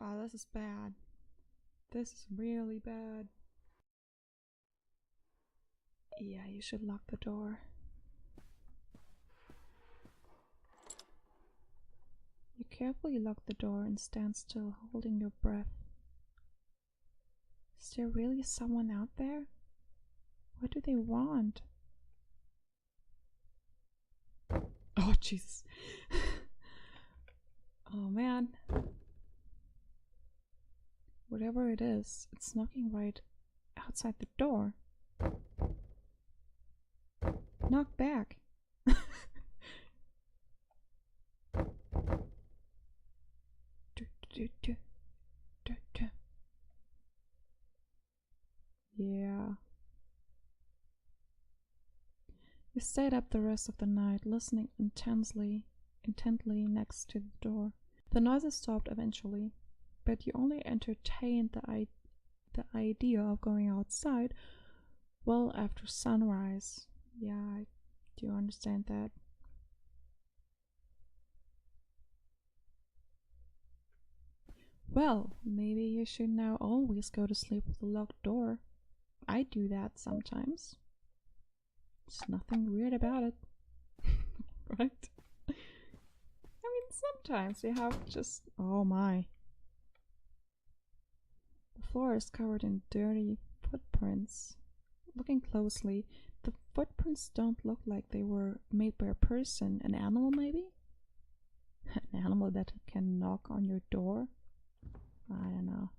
Oh, this is bad. This is really bad. Yeah, you should lock the door. You carefully lock the door and stand still, holding your breath. Is there really someone out there? What do they want? Oh, Jesus. Oh, man. Whatever it is, it's knocking right outside the door. Knock back. Yeah. You stayed up the rest of the night, listening intently next to the door. The noises stopped eventually, but you only entertained the idea of going outside well after sunrise. Yeah, I do understand that. Well, maybe you should now always go to sleep with a locked door. I do that sometimes. There's nothing weird about it. Right? I mean, sometimes you have just... Oh my. The floor is covered in dirty footprints. Looking closely, the footprints don't look like they were made by a person. An animal, maybe? An animal that can knock on your door? I don't know.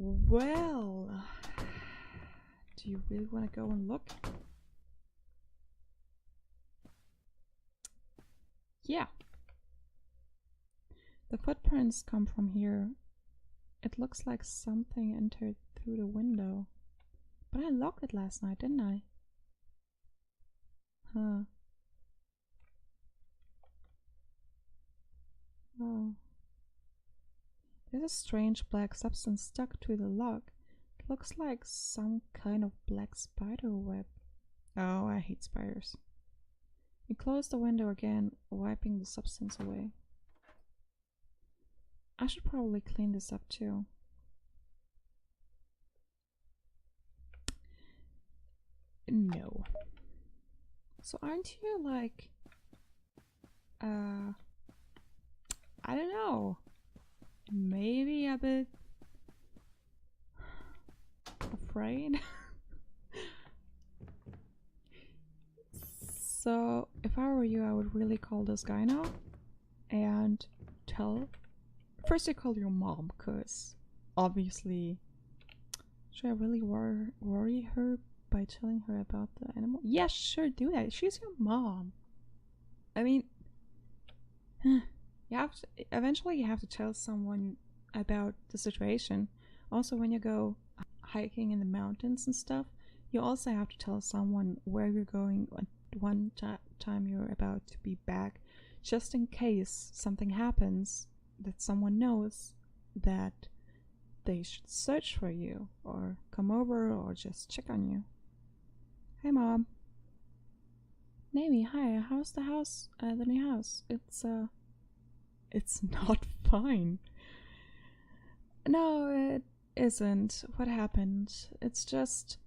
Well, do you really want to go and look? Yeah. The footprints come from here. It looks like something entered through the window. But I locked it last night, didn't I? Huh. Oh. There's a strange black substance stuck to the lock. It looks like some kind of black spider web. Oh, I hate spiders. You close the window again, wiping the substance away. I should probably clean this up too. No. So aren't you like... I don't know. Maybe a bit afraid. So if I were you, I would really call this guy now and tell. First, I call your mom, cause obviously, should I really worry her by telling her about the animal? Yeah, sure, do that. She's your mom. I mean, you have to, eventually you have to tell someone about the situation. Also, when you go hiking in the mountains and stuff, you also have to tell someone where you're going one time you're about to be back, just in case something happens, that someone knows that they should search for you or come over or just check on you. Hey mom. Naomi, hi, how's the house, the new house? It's not fine. No, it isn't. What happened? It's just...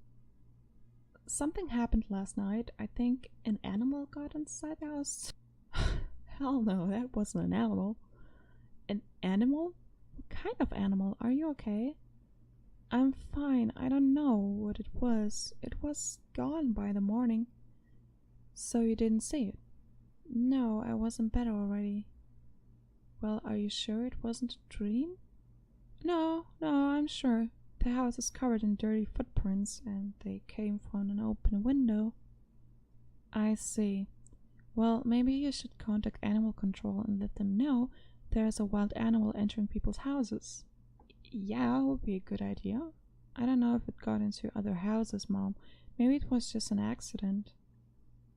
something happened last night. I think an animal got inside the house. Hell no, that wasn't an animal. An animal? What kind of animal? Are you okay? I'm fine. I don't know what it was. It was gone by the morning. So you didn't see it? No, I was in bed already. Well, are you sure it wasn't a dream? No, I'm sure. The house is covered in dirty footprints and they came from an open window. I see. Well, maybe you should contact animal control and let them know there's a wild animal entering people's houses. Yeah, that would be a good idea. I don't know if it got into other houses, Mom. Maybe it was just an accident.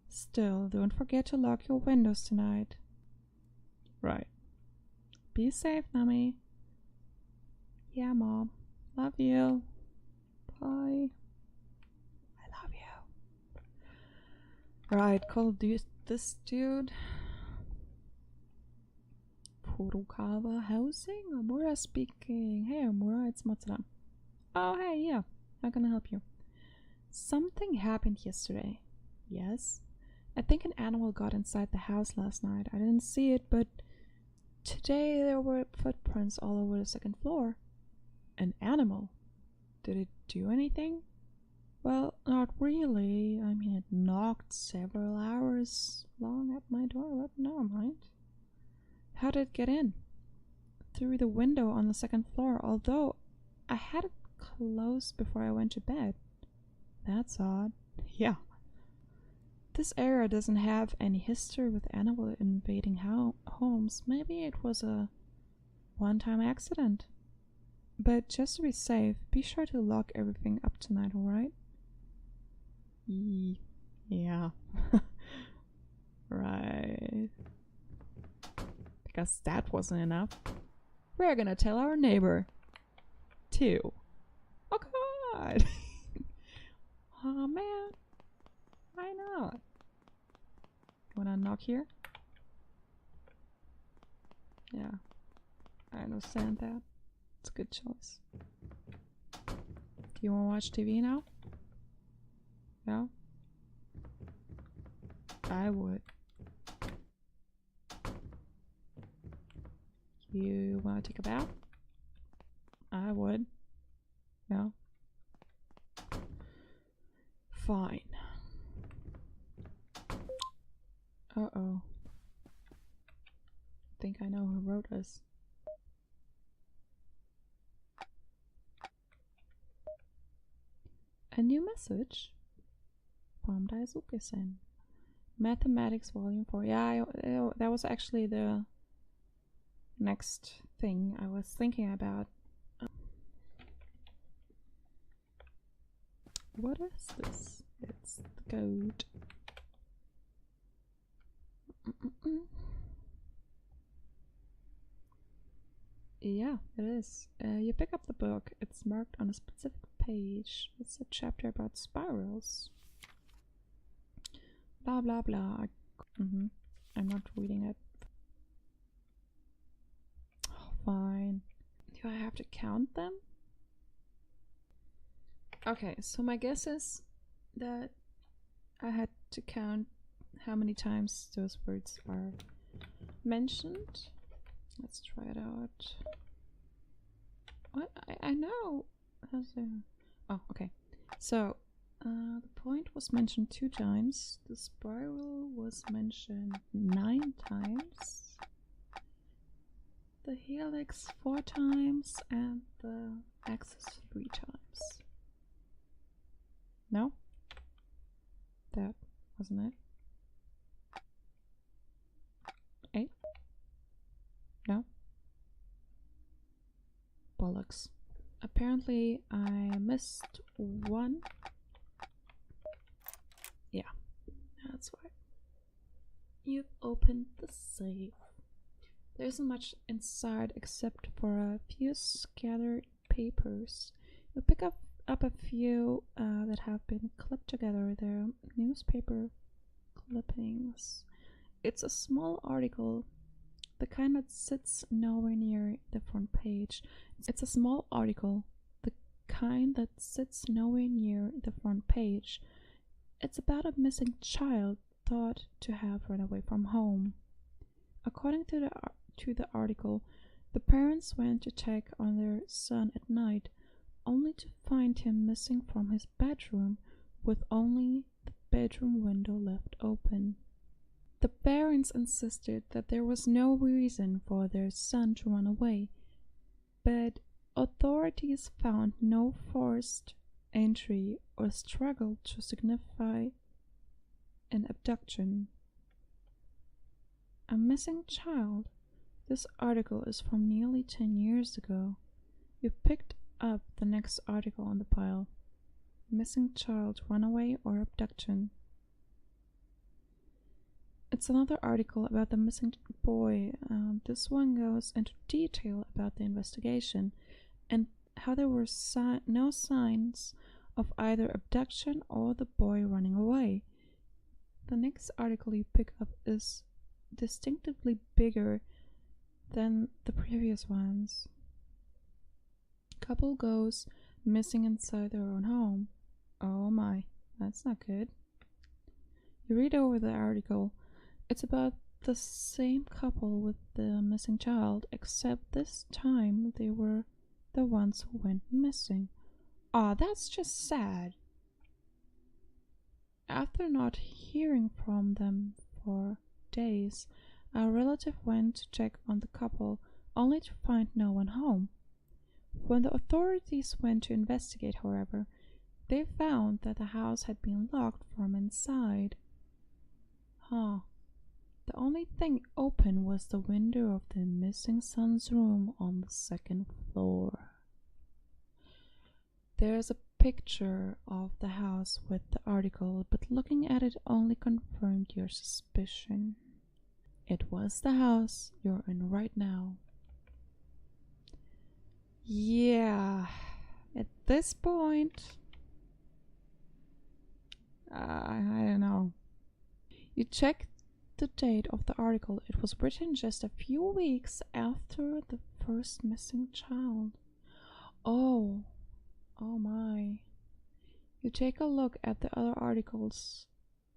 Still, don't forget to lock your windows tonight. Right. Be safe, Nami. Yeah, Mom. Love you. Bye. I love you. Right, call this dude. Kurokawa Housing? Amura speaking. Hey Amura, it's Matsuda. Oh hey, yeah. How can I help you? Something happened yesterday. Yes? I think an animal got inside the house last night. I didn't see it, but today there were footprints all over the second floor. An animal? Did it do anything? Well, not really. I mean, it knocked several hours long at my door, but never mind. How did it get in? Through the window on the second floor, although I had it closed before I went to bed. That's odd. Yeah. This area doesn't have any history with animal invading homes. Maybe it was a one-time accident. But just to be safe, be sure to lock everything up tonight, alright? Yeah. Right. Because that wasn't enough. We're gonna tell our neighbor. Too. Oh god! Oh man. Why not? Wanna knock here? Yeah. I understand that. It's a good choice. Do you wanna watch TV now? No? I would. You wanna take a bath? I would. No? Fine. Uh-oh. I think I know who wrote this. A new message from Daisuke-sen. Mathematics Volume 4. Yeah, that was actually the next thing I was thinking about. What is this? It's the code. Yeah, it is. You pick up the book. It's marked on a specific page. It's a chapter about spirals. Blah blah blah. I'm not reading it. Oh, fine. Do I have to count them? Okay, so my guess is that I had to count how many times those words are mentioned. Let's try it out. What? I know. Oh, okay. So, the point was mentioned 2 times. The spiral was mentioned 9 times. The helix 4 times. And the axis 3 times. No? That wasn't it? 8? No? Bollocks. Apparently I missed 1. Yeah, that's why. You've opened the safe. There isn't much inside except for a few scattered papers. You pick up a few that have been clipped together. They're newspaper clippings. It's a small article, the kind that sits nowhere near the front page. It's a small article, the kind that sits nowhere near the front page. It's about a missing child thought to have run away from home. According to the article, the parents went to check on their son at night, only to find him missing from his bedroom, with only the bedroom window left open. The parents insisted that there was no reason for their son to run away, but authorities found no forced entry or struggle to signify an abduction. A missing child. This article is from nearly 10 years ago. You picked up the next article on the pile. Missing child, runaway or abduction. It's another article about the missing boy. This one goes into detail about the investigation and how there were no signs of either abduction or the boy running away. The next article you pick up is distinctively bigger than the previous ones. Couple goes missing inside their own home. Oh my, that's not good. You read over the article. It's about the same couple with the missing child, except this time they were the ones who went missing. Aw, that's just sad. After not hearing from them for days, a relative went to check on the couple, only to find no one home. When the authorities went to investigate, however, they found that the house had been locked from inside. The only thing open was the window of the missing son's room on the second floor. There's a picture of the house with the article, but looking at it only confirmed your suspicion. It was the house you're in right now. Yeah, at this point, I don't know. You check the date of the article. It was written just a few weeks after the first missing child. Oh my. You take a look at the other articles,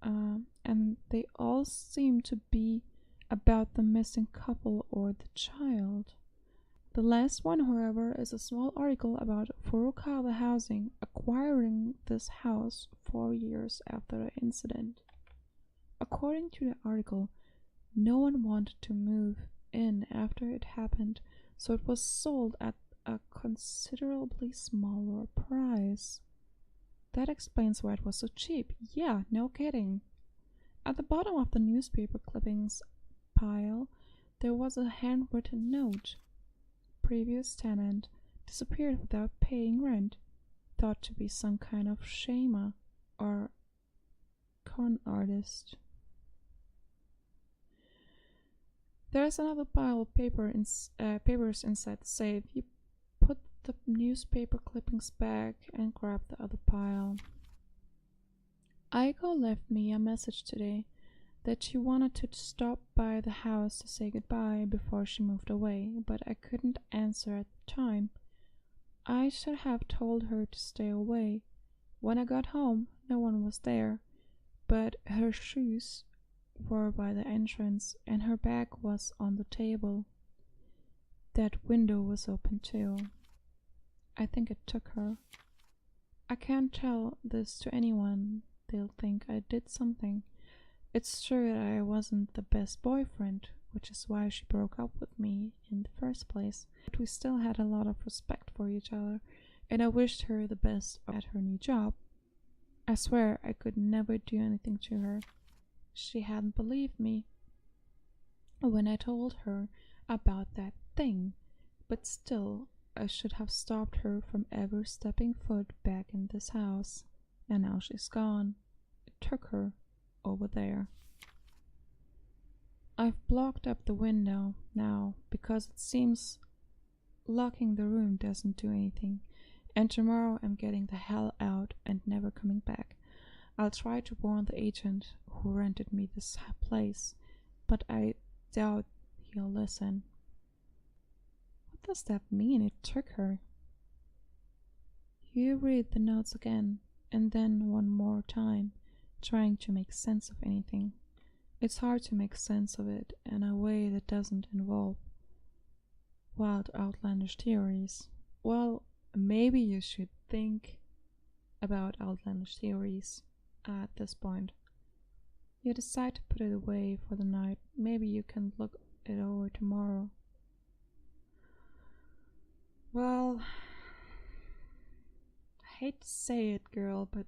and they all seem to be about the missing couple or the child. The last one, however, is a small article about Furukawa Housing acquiring this house 4 years after the incident. According to the article, no one wanted to move in after it happened, so it was sold at a considerably smaller price. That explains why it was so cheap. Yeah, no kidding. At the bottom of the newspaper clippings pile, there was a handwritten note. Previous tenant disappeared without paying rent. Thought to be some kind of shamer or con artist. There's another pile of papers inside the safe. You put the newspaper clippings back and grab the other pile. Aiko left me a message today that she wanted to stop by the house to say goodbye before she moved away, but I couldn't answer at the time. I should have told her to stay away. When I got home, no one was there, but her shoes were by the entrance and her bag was on the table. That window was open too. I think it took her. I can't tell this to anyone. They'll think I did something. It's true that I wasn't the best boyfriend, which is why she broke up with me in the first place. But we still had a lot of respect for each other, and I wished her the best at her new job. I swear I could never do anything to her. She hadn't believed me when I told her about that thing, but still, I should have stopped her from ever stepping foot back in this house. And now she's gone. It took her over there. I've blocked up the window now because it seems locking the room doesn't do anything, and tomorrow I'm getting the hell out and never coming back. I'll try to warn the agent who rented me this place, but I doubt he'll listen. What does that mean? It took her. You read the notes again, and then one more time, trying to make sense of anything. It's hard to make sense of it in a way that doesn't involve wild, outlandish theories. Well, maybe you should think about outlandish theories at this point. You decide to put it away for the night. Maybe you can look it over tomorrow. Well, I hate to say it, girl, but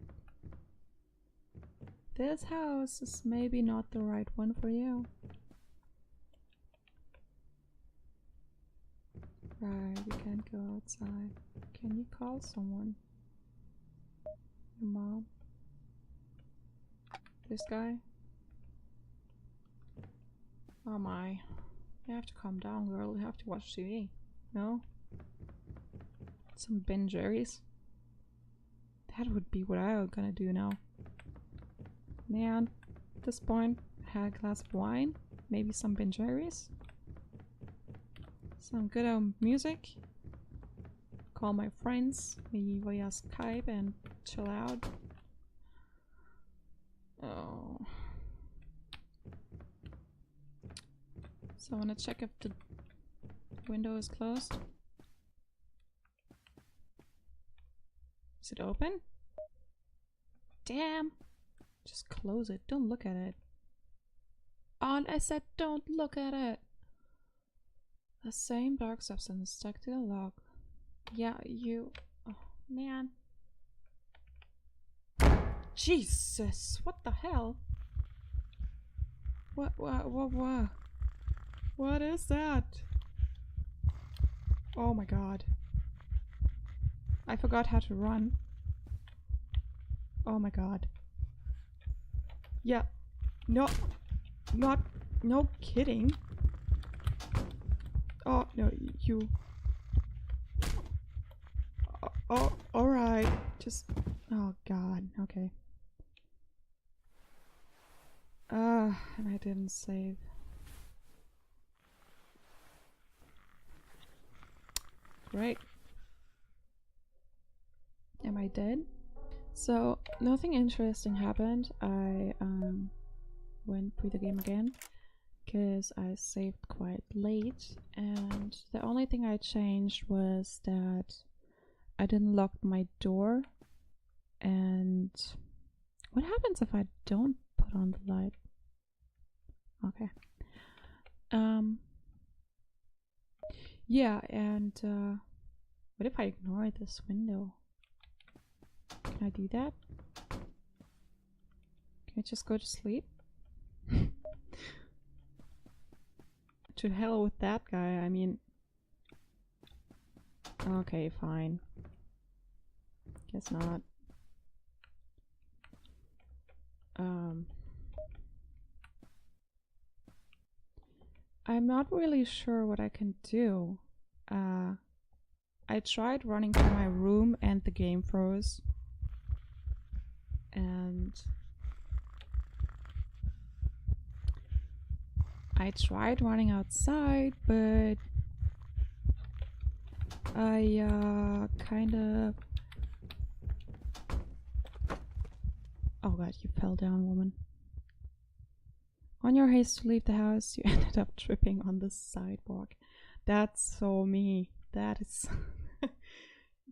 this house is maybe not the right one for you. Right, you can't go outside. Can you call someone? Your mom? This guy? Oh my. You have to calm down, girl. You have to watch TV. No? Some Ben Jerry's? That would be what I'm gonna do now. Man, at this point, I had a glass of wine, maybe some Ben Jerry's. Some good old music. Call my friends via Skype and chill out. Oh. So I wanna check if the window is closed. Is it open? Damn! Just close it. Don't look at it. Oh, I said don't look at it! The same dark substance stuck to the log. Yeah, you... Oh, man. Jesus! What the hell? What? What is that? Oh my god. I forgot how to run. Oh my god. Yeah. No. No kidding. Oh, no, you... Oh, alright. Just... Oh god, okay. And I didn't save. Great. Am I dead? So, nothing interesting happened. I went through the game again because I saved quite late, and the only thing I changed was that I didn't lock my door. And what happens if I don't put on the light? Okay. Yeah, and what if I ignore this window? Can I do that? Can I just go to sleep? To hell with that guy, I mean... Okay, fine. Guess not. I'm not really sure what I can do. I tried running to my room and the game froze. And I tried running outside, but I kind of... Oh god, you fell down, woman. On your haste to leave the house, you ended up tripping on the sidewalk. That's so me. That is... You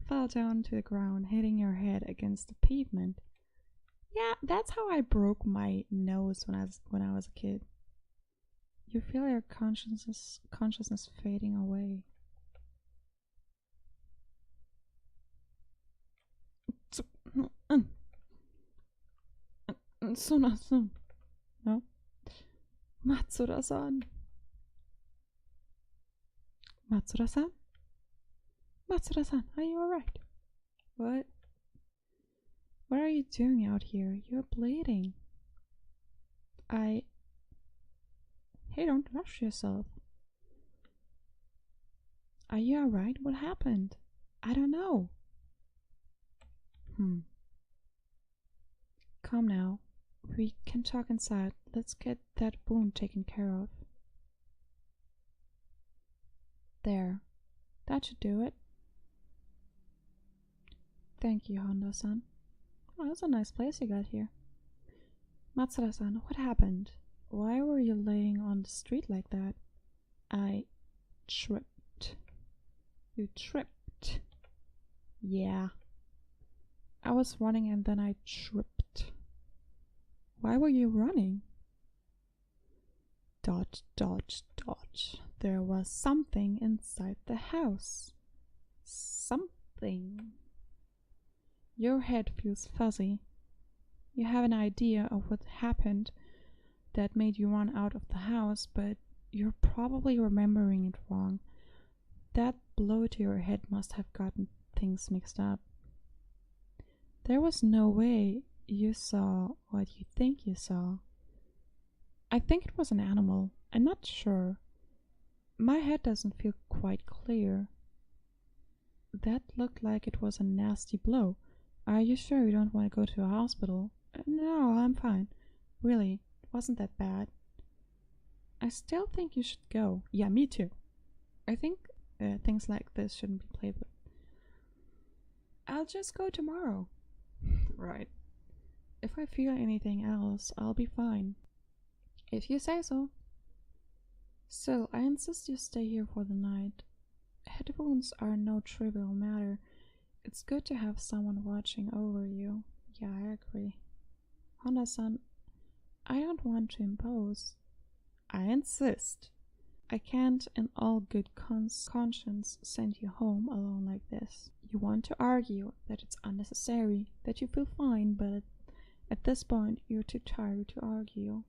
fell down to the ground, hitting your head against the pavement. Yeah, that's how I broke my nose when I was a kid. You feel your consciousness fading away. No? Matsura-san. Matsura-san? Matsura-san, are you alright? What? What are you doing out here? You're bleeding. Hey, don't rush yourself. Are you alright? What happened? I don't know. Come now. We can talk inside. Let's get that wound taken care of. There. That should do it. Thank you, Honda-san. Oh, that's a nice place you got here. Matsura-san, what happened? Why were you laying on the street like that? I tripped. You tripped? Yeah. I was running and then I tripped. Why were you running? Dodge, dodge, dodge. There was something inside the house. Something. Your head feels fuzzy. You have an idea of what happened that made you run out of the house, but you're probably remembering it wrong. That blow to your head must have gotten things mixed up. There was no way you saw what you think you saw. I think it was an animal. I'm not sure. My head doesn't feel quite clear. That looked like it was a nasty blow. Are you sure you don't want to go to a hospital? No, I'm fine. Really, it wasn't that bad. I still think you should go. Yeah, me too. I think things like this shouldn't be played with. I'll just go tomorrow. Right. If I feel anything else, I'll be fine. If you say so. Still, I insist you stay here for the night. Head wounds are no trivial matter. It's good to have someone watching over you. Yeah, I agree. Honda-san, I don't want to impose. I insist. I can't in all good conscience send you home alone like this. You want to argue that it's unnecessary, that you feel fine, but at this point you're too tired to argue.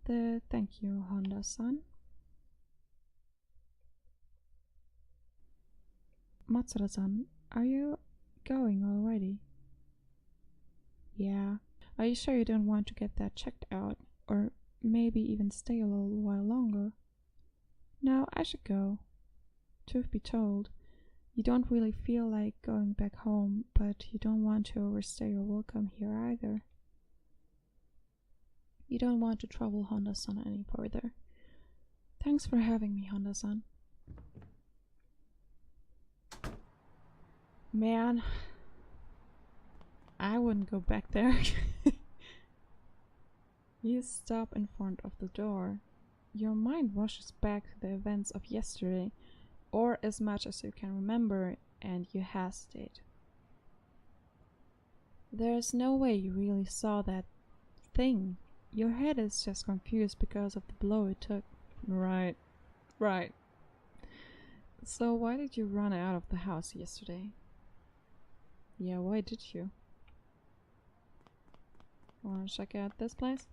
Thank you, Honda-san. Matsura-san, are you going already? Yeah. Are you sure you don't want to get that checked out? Or maybe even stay a little while longer? No, I should go. Truth be told, you don't really feel like going back home, but you don't want to overstay your welcome here either. You don't want to trouble Honda-san any further. Thanks for having me, Honda-san. Man, I wouldn't go back there. You stop in front of the door. Your mind rushes back to the events of yesterday, or as much as you can remember, and you hesitate. There's no way you really saw that thing. Your head is just confused because of the blow it took. Right. So why did you run out of the house yesterday? Yeah, why did you? Wanna check out this place?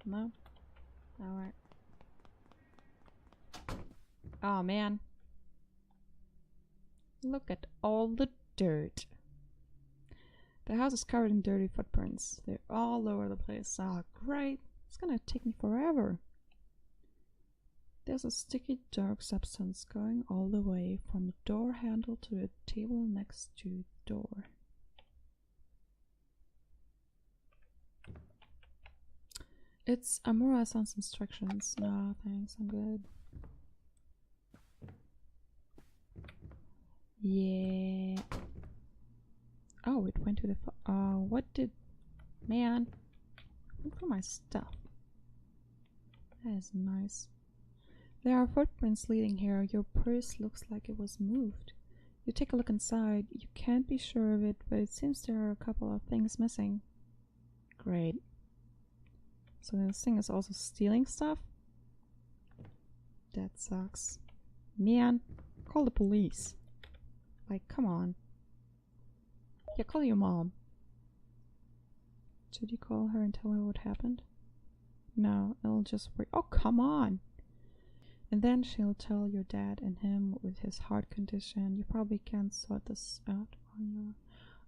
No? Alright. Oh man. Look at all the dirt. The house is covered in dirty footprints. They're all over the place. Oh, great. It's gonna take me forever. There's a sticky dark substance going all the way from the door handle to the table next to the door. It's Amura-san's instructions. No, thanks, I'm good. Yeah. Oh, it went to the what did... Man. Look for my stuff. That is nice. There are footprints leading here. Your purse looks like it was moved. You take a look inside. You can't be sure of it, but it seems there are a couple of things missing. Great. So this thing is also stealing stuff? That sucks. Man, call the police. Like, come on. Yeah, call your mom. Should you call her and tell her what happened? No, it'll just work. Oh, come on! And then she'll tell your dad and him with his heart condition. You probably can't sort this out on your...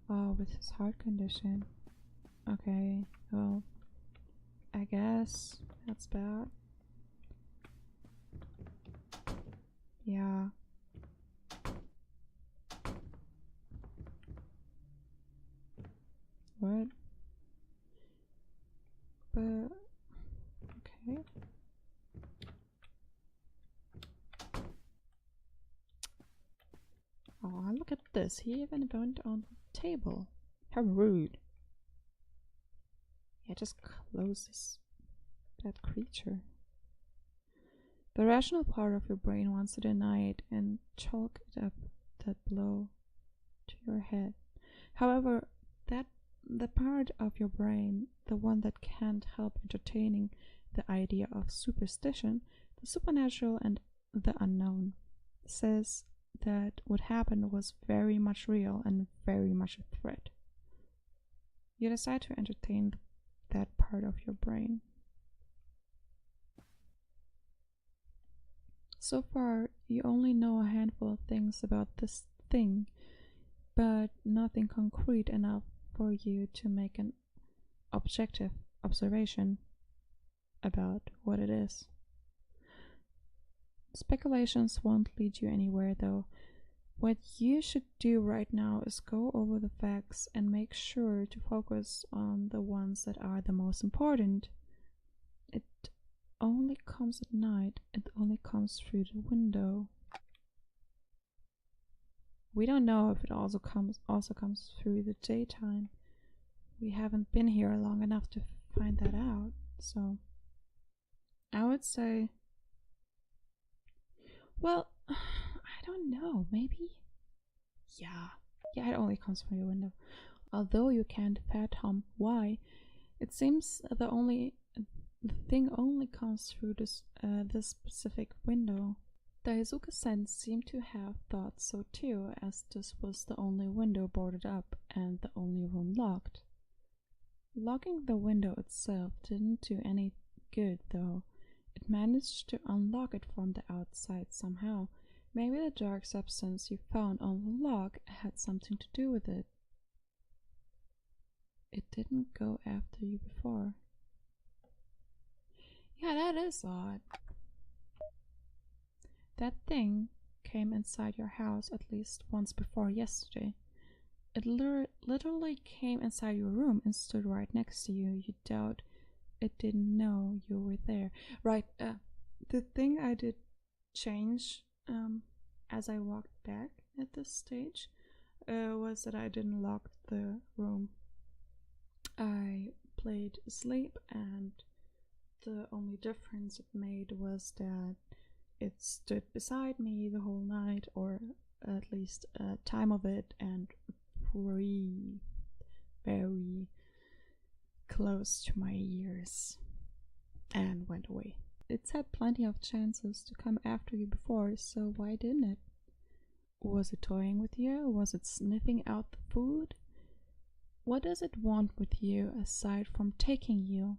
Oh, with his heart condition. Okay, well, I guess that's bad. Yeah. What? But... okay. Oh, look at this. He even went on the table. How rude. Yeah, just close this. That creature. The rational part of your brain wants to deny it and chalk it up that blow to your head. However, the part of your brain, the one that can't help entertaining the idea of superstition, the supernatural and the unknown, says that what happened was very much real and very much a threat. You decide to entertain that part of your brain. So far, you only know a handful of things about this thing, but nothing concrete enough for you to make an objective observation about what it is. Speculations won't lead you anywhere, though. What you should do right now is go over the facts and make sure to focus on the ones that are the most important. It only comes at night. It only comes through the window. We don't know if it also comes through the daytime. We haven't been here long enough to find that out. So I would say, well, I don't know, maybe? Yeah, it only comes from your window. Although you can't fathom why, it seems the thing only comes through this specific window. The Izuka-sen seemed to have thought so too, as this was the only window boarded up and the only room locked. Locking the window itself didn't do any good though. It managed to unlock it from the outside somehow. Maybe the dark substance you found on the lock had something to do with it. It didn't go after you before. Yeah, that is odd. That thing came inside your house at least once before yesterday. It literally came inside your room and stood right next to you. You doubt it didn't know you were there. Right, the thing I did change as I walked back at this stage was that I didn't lock the room. I played asleep, and the only difference it made was that it stood beside me the whole night, or at least a time of it, and very close to my ears, and went away. It's had plenty of chances to come after you before, so why didn't it? Was it toying with you? Was it sniffing out the food? What does it want with you aside from taking you?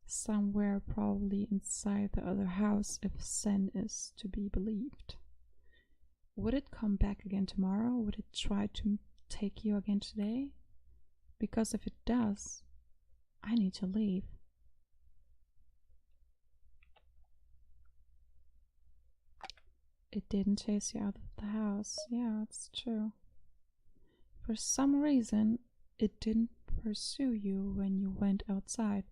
Somewhere probably inside the other house, if Sen is to be believed. Would it come back again tomorrow? Would it try to take you again today? Because if it does, I need to leave. It didn't chase you out of the house. Yeah, it's true. For some reason, it didn't pursue you when you went outside.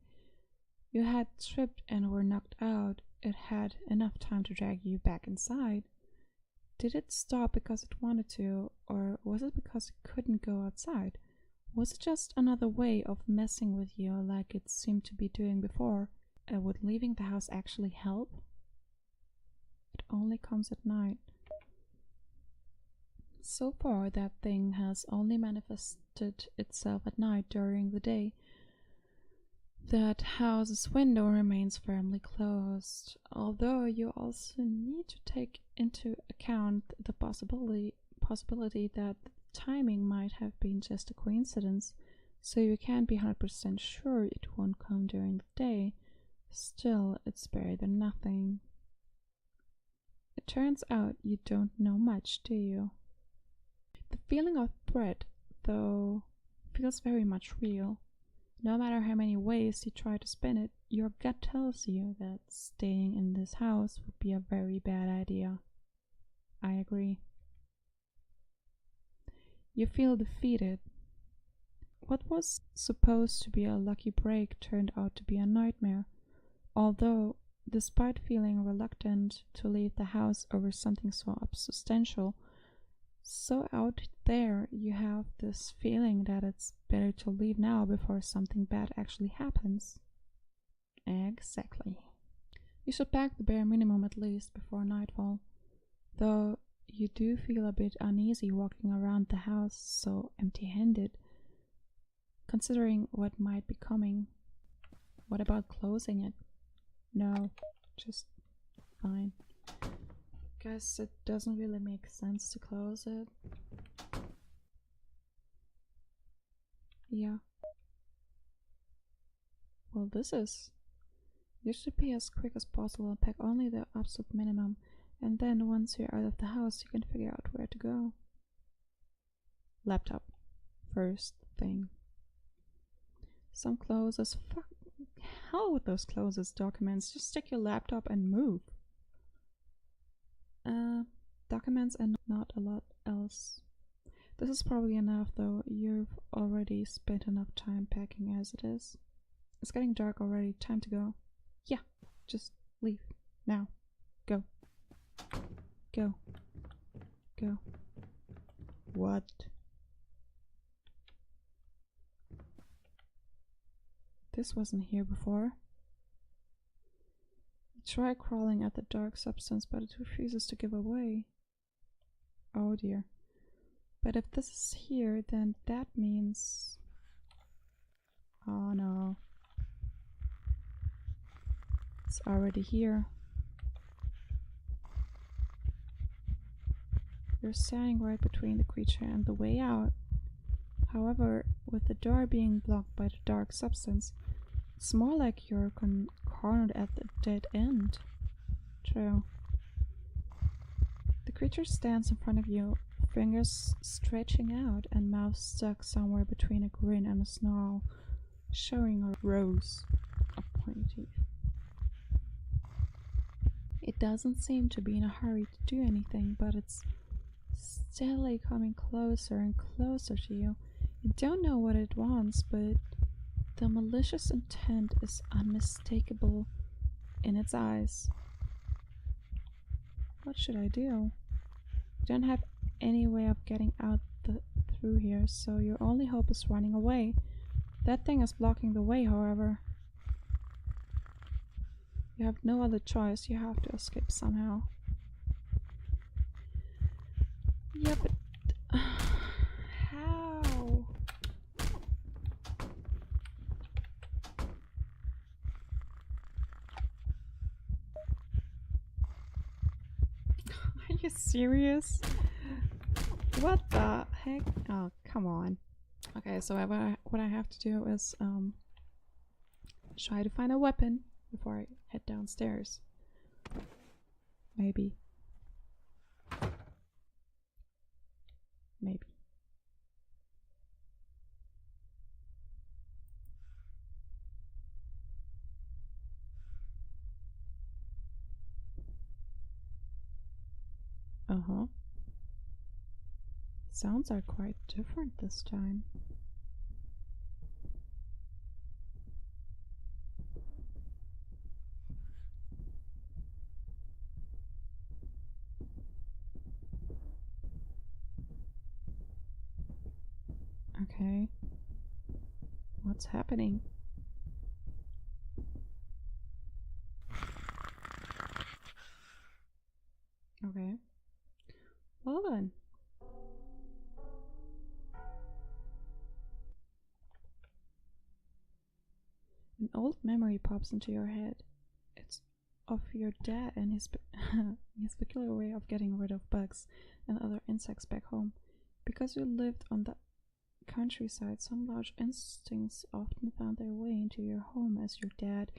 You had tripped and were knocked out. It had enough time to drag you back inside. Did it stop because it wanted to, or was it because it couldn't go outside? Was it just another way of messing with you like it seemed to be doing before? Would leaving the house actually help? It only comes at night. So far, that thing has only manifested itself at night. During the day, that house's window remains firmly closed, although you also need to take into account the possibility that the timing might have been just a coincidence, so you can't be 100% sure it won't come during the day. Still, it's better than nothing. It turns out you don't know much, do you? The feeling of dread, though, feels very much real. No matter how many ways you try to spin it, your gut tells you that staying in this house would be a very bad idea. I agree. You feel defeated. What was supposed to be a lucky break turned out to be a nightmare. Although, despite feeling reluctant to leave the house over something so substantial, so out there, you have this feeling that it's better to leave now before something bad actually happens. Exactly. You should pack the bare minimum at least before nightfall, though you do feel a bit uneasy walking around the house so empty-handed, considering what might be coming. What about closing it? No, just fine. Guess it doesn't really make sense to close it. Yeah. Well, you should be as quick as possible and pack only the absolute minimum, and then once you're out of the house, you can figure out where to go. Laptop. First thing. Some closes. Fuck. Hell with those closes, documents. Just stick your laptop and move. Documents and not a lot else. This is probably enough though. You've already spent enough time packing as it is. It's getting dark already. Time to go. Yeah, just leave. Now. Go. Go. Go. What? This wasn't here before. Try crawling at the dark substance, but it refuses to give away. Oh dear. But if this is here, then that means... Oh no. It's already here. You're standing right between the creature and the way out. However, with the door being blocked by the dark substance, it's more like you're cornered at the dead end. True. The creature stands in front of you, fingers stretching out and mouth stuck somewhere between a grin and a snarl, showing a rows of pointy teeth. It doesn't seem to be in a hurry to do anything, but it's steadily coming closer and closer to you. You don't know what it wants, but the malicious intent is unmistakable in its eyes. What should I do? You don't have any way of getting out through here, so your only hope is running away. That thing is blocking the way, however. You have no other choice, you have to escape somehow. Yeah, but... how? Are you serious? What the heck? Oh, come on. Okay, so what I have to do is try to find a weapon before I head downstairs. Maybe. Maybe. Uh-huh. Sounds are quite different this time. Okay. What's happening? Okay. Well then. An old memory pops into your head. It's of your dad and his peculiar way of getting rid of bugs and other insects back home. Because you lived on the countryside, some large instincts often found their way into your home, as your dad,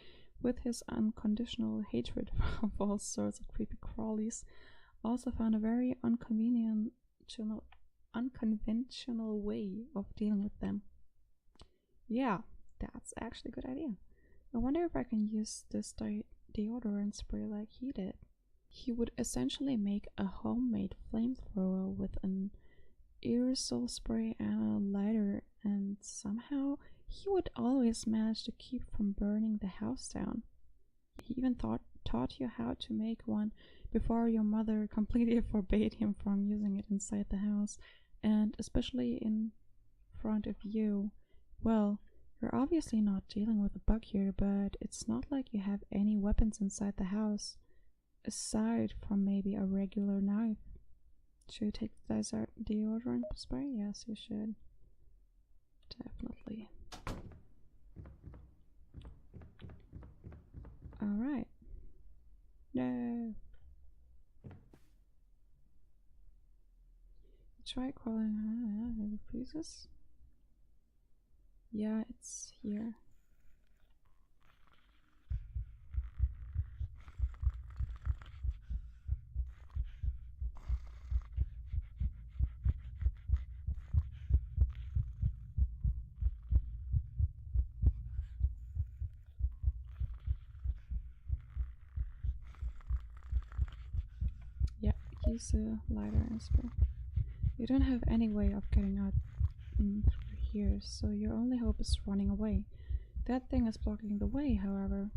with his unconditional hatred of all sorts of creepy crawlies, also found a very unconventional way of dealing with them. Yeah, that's actually a good idea. I wonder if I can use this deodorant spray like he did. He would essentially make a homemade flamethrower with an aerosol spray and a lighter, and somehow he would always manage to keep from burning the house down. He even taught you how to make one before your mother completely forbade him from using it inside the house, and especially in front of you. Well, you're obviously not dealing with a bug here, but it's not like you have any weapons inside the house, aside from maybe a regular knife. Should you take the deodorant spray? Yes, you should. Definitely. Alright. No. Try crawling. It freezes. Yeah, it's here. Yeah, use a lighter and spray. You don't have any way of getting out through here, so your only hope is running away. That thing is blocking the way, however.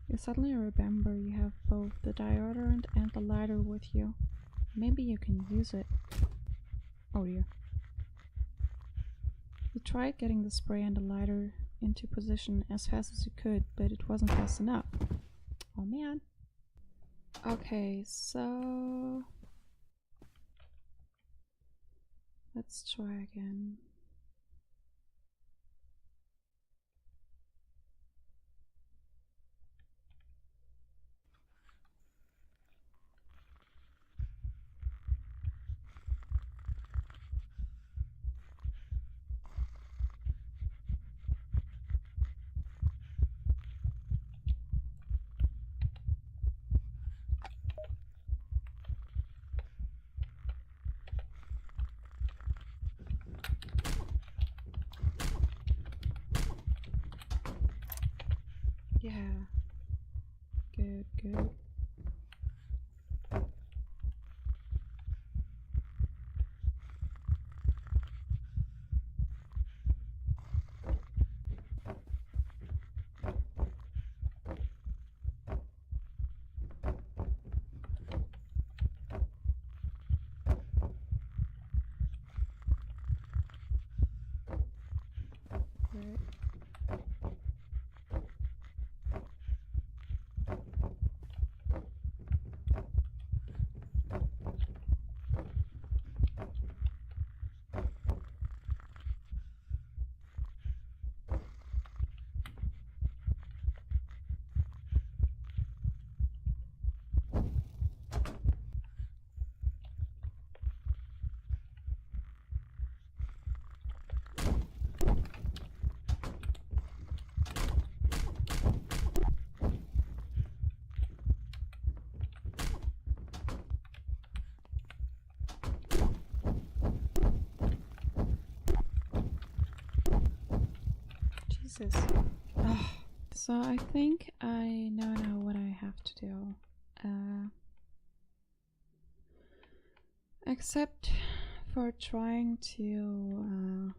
You suddenly remember you have both the deodorant and the lighter with you. Maybe you can use it. Oh dear. You tried getting the spray and the lighter into position as fast as you could, but it wasn't fast enough. Oh man. Okay, so let's try again. Yeah. Good, good. Right. Jesus. Oh. So I think I now know what I have to do. Except for trying to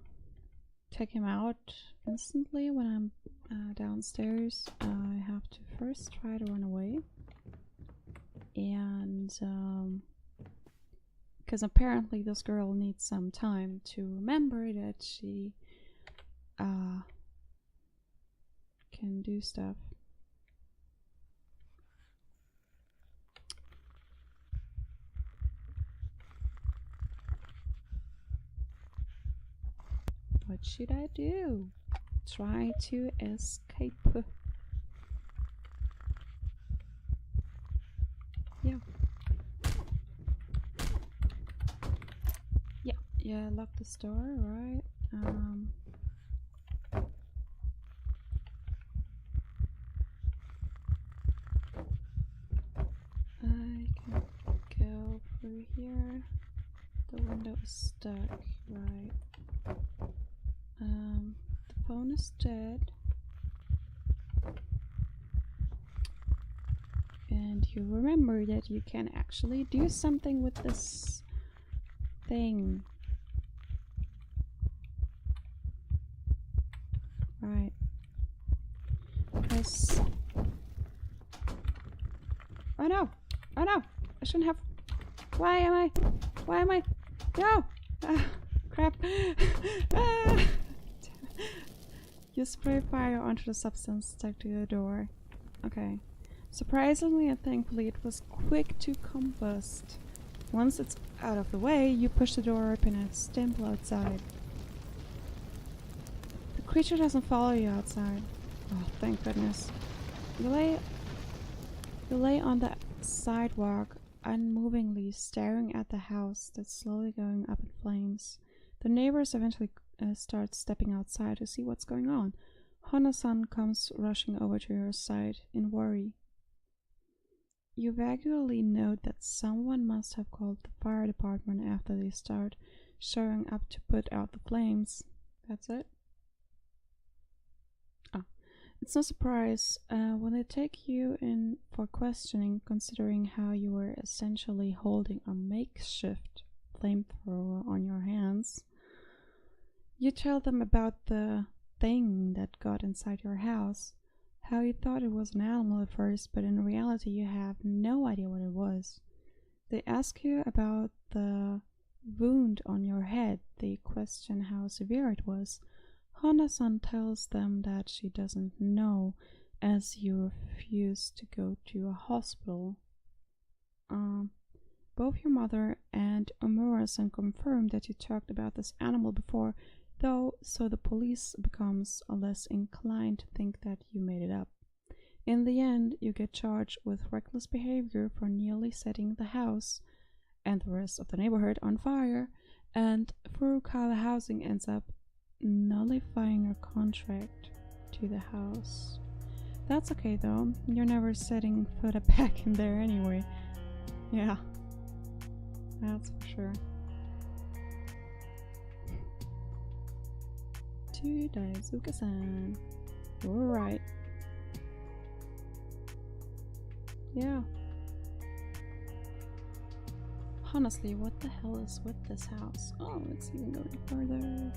take him out instantly when I'm downstairs, I have to first try to run away. And because apparently this girl needs some time to remember that she can do stuff. What should I do? Try to escape. Yeah. Yeah, lock this door, right? I can go through here. The window is stuck, right? The phone is dead. And you remember that you can actually do something with this thing. Right. Press. Oh no! Oh no! I shouldn't have. Why am I? No! Ah, crap. Ah. You spray fire onto the substance stuck to the door. Okay. Surprisingly and thankfully, it was quick to combust. Once it's out of the way, you push the door open and stumble outside. The creature doesn't follow you outside. Oh, thank goodness. You lay on the sidewalk, unmovingly staring at the house that's slowly going up in flames. The neighbors eventually start stepping outside to see what's going on. Hana-san comes rushing over to your side in worry. You vaguely note that someone must have called the fire department after they start showing up to put out the flames. That's it? Oh. It's no surprise when they take you in for questioning, considering how you were essentially holding a makeshift flamethrower on your hands. You tell them about the thing that got inside your house, how you thought it was an animal at first, but in reality you have no idea what it was. They ask you about the wound on your head. They question how severe it was. Hana-san tells them that she doesn't know, as you refuse to go to a hospital. Both your mother and Omura-san confirm that you talked about this animal before, though, so the police becomes less inclined to think that you made it up. In the end, you get charged with reckless behavior for nearly setting the house and the rest of the neighborhood on fire, and Furukawa Housing ends up nullifying your contract to the house. That's okay though, you're never setting foot back in there anyway. Yeah, that's for sure. To Daizuka-san. You're right. Yeah. Honestly, what the hell is with this house? Oh, it's even going further.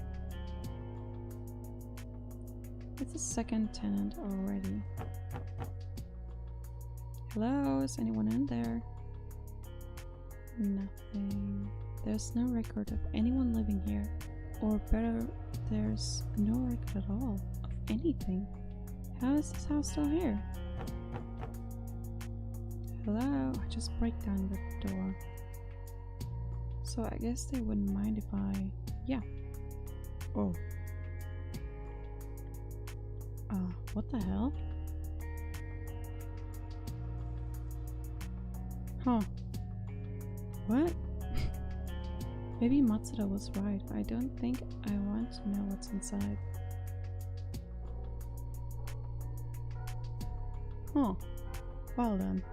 It's a second tenant already. Hello, is anyone in there? Nothing. There's no record of anyone living here. Or better, there's no record at all of anything. How is this house still here? Hello? I just break down the door. So I guess they wouldn't mind if I... Yeah. Oh. What the hell? Huh. What? Maybe Matsuda was right. I don't think I want to know what's inside. Huh. Well then.